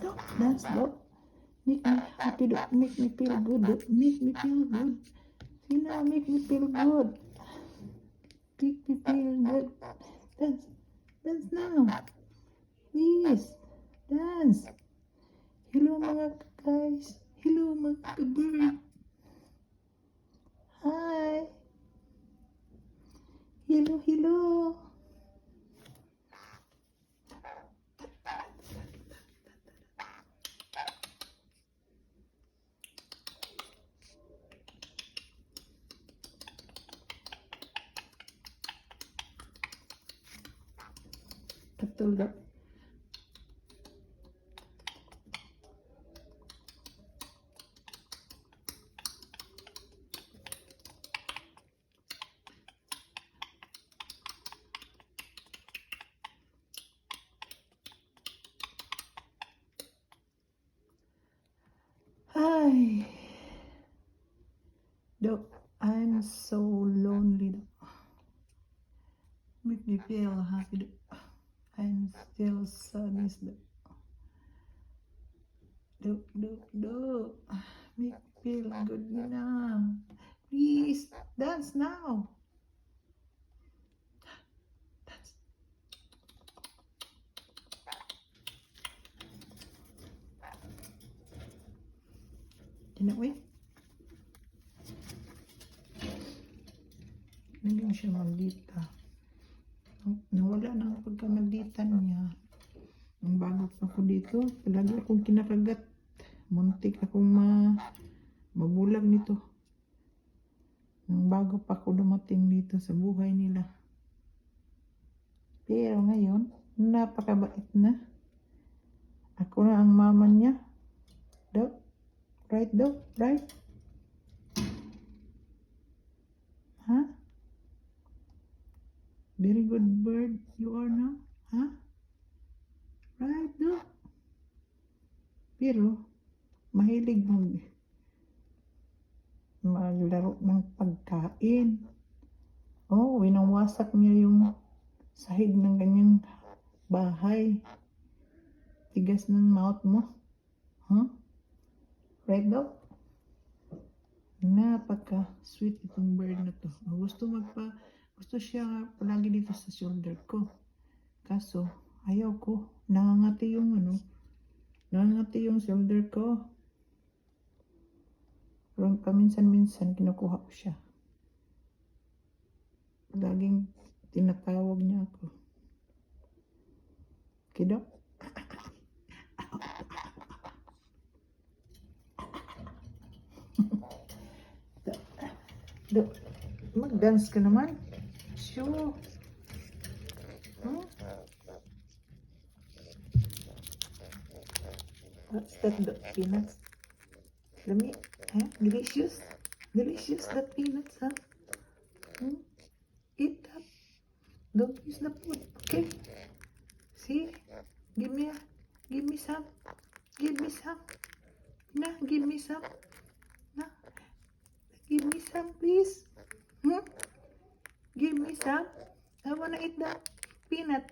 dog, dance, dog. Make me happy, dog. Make me feel good, dog. Make me feel good. See now, make me feel good. Make me feel good. Dance, dance now. Please, dance. Hello mga guys. Hello mga bird. Hi. Hello, hello. Katulad. Hi. Dog, I'm so lonely. Dog. Make me feel happy. Dog. I'm still sadness. Dog. Dog. Make me feel good now. Please, dance now. Dance. Anyway. Hindi siya magdita. Nawala na ang pagkamagditan niya. Ang bago pa ako dito, palagi akong kinakagat. Muntik akong mabulag nito. Ang bago pa ako dumating dito sa buhay nila. Pero ngayon, napakabait na. Ako na ang mama niya. Dog? Right, dog? Right? Huh? Very good bird you are now. Huh? Right, dog? Pero, mahilig maglaro ng pagkain. Oh, winawasak niya yung sahig ng kanyang bahay. Tigas ng mouth mo. Huh? Right, dog? Napaka-sweet itong bird na to. Gusto siya palagi dito sa shoulder ko. Kaso, ayaw ko. Nangangati yung shoulder ko. Pero paminsan-minsan kinukuha ko siya. Laging tinatawag niya ako. Kido? Mag-dance ka naman. Sure. Huh? What's that, the peanuts? Lami, huh? Delicious? Delicious, that peanuts, huh? Eat that. Don't use the food, okay? See? Give me some. Give me some. Nah, give me some. Nah. Give me some, please. Give me some. I wanna eat that peanut.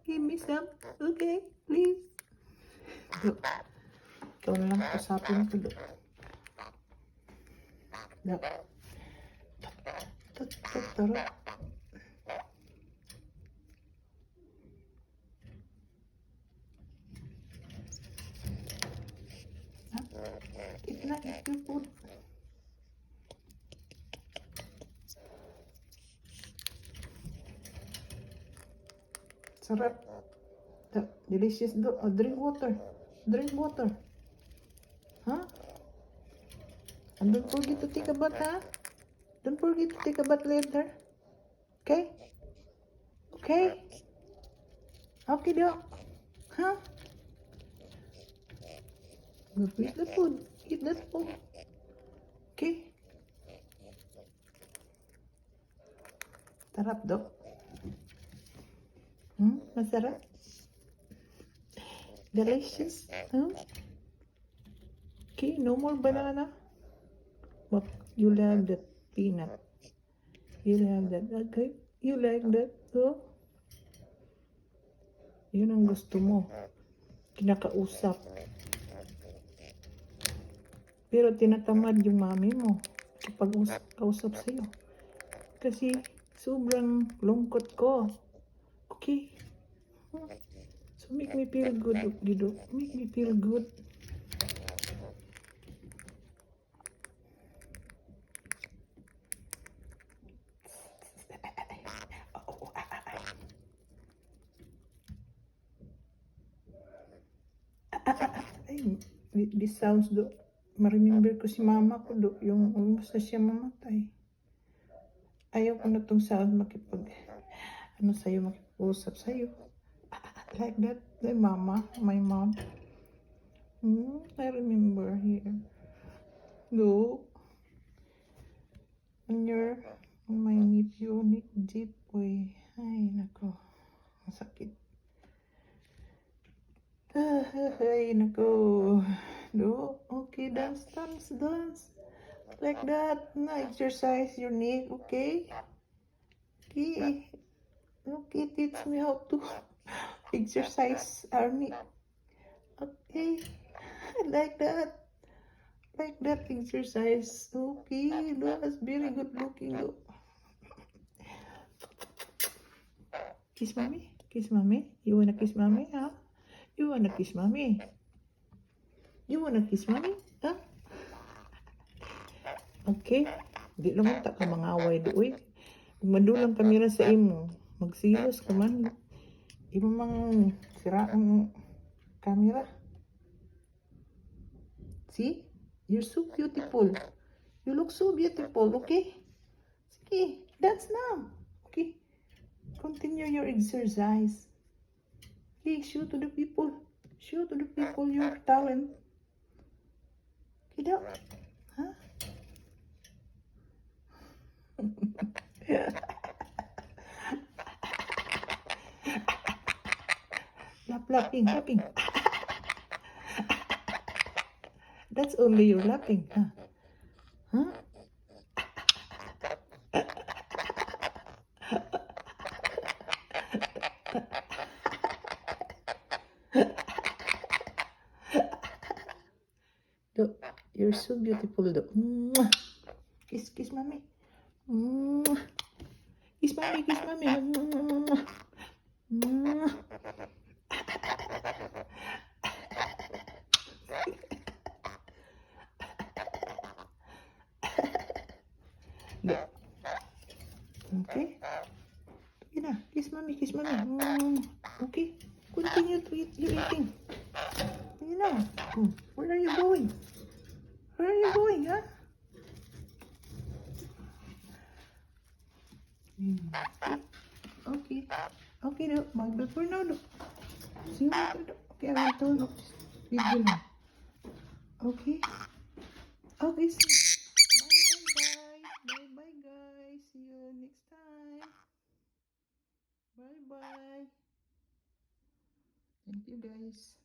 Give me some. Okay, please. Look. Ikaw na lang usapin ko, look. Look. Tara. Eat na, eat your food. Sarap. Delicious. Drink water. Drink water. Huh? And don't forget to take a bath, huh? Don't forget to take a bath later. Okay? Okay? Okay, dog. Huh? Go eat the food. Eat that food. Okay? Sarap, dog. Masarap? Delicious? Huh? Okay, no more banana. But you like that peanut. You like that, okay? You like that, oh? Yun ang gusto mo. kinakausap. Pero tinatamad yung mami mo kapag kausap sa'yo. Kasi sobrang lungkot ko. Okay? So make me feel good, Gido. Make me feel good. Ay, this sounds do. Ma-remember ko si mama ko do. Yung umusta siya mamatay. Ayaw ko na tong sound makipag sa'yo, makipag-usap sa'yo. Like that, my mama, my mom. I remember here. No. My nephew, Jeep, boy. Ay, nako. Masakit. Ay, nako. No. Okay, dance. Like that. Na, exercise your neck, okay? Okay. Okay, teach me how to exercise our neck. Okay. Like that exercise. Okay, that's very good looking. Kiss mommy. You wanna kiss mommy, huh? You wanna kiss mommy? Huh? Okay. Di naman ta ka mangaway doy. Madulang kamera sa imo. Magsilos ka man. Imo mang sira ang camera. See? You're so beautiful. You look so beautiful, okay? Sige, dance now. Okay. Continue your exercise. Okay, show to the people. Show to the people your talent. Kida? Huh? Lapping. That's only your lapping, huh? Huh? Look, you're so beautiful, look. Kiss mommy. Kiss mommy. Look. Okay. Okay na. Kiss mommy. Okay. Continue to eat your eating. You know. Where are you going? Huh? Okay. Okay, no. Bye for now, no. See you later. Okay, I will turn off this video now. Okay. Okay, see. Bye, guys. See you next time. Bye. Thank you, guys.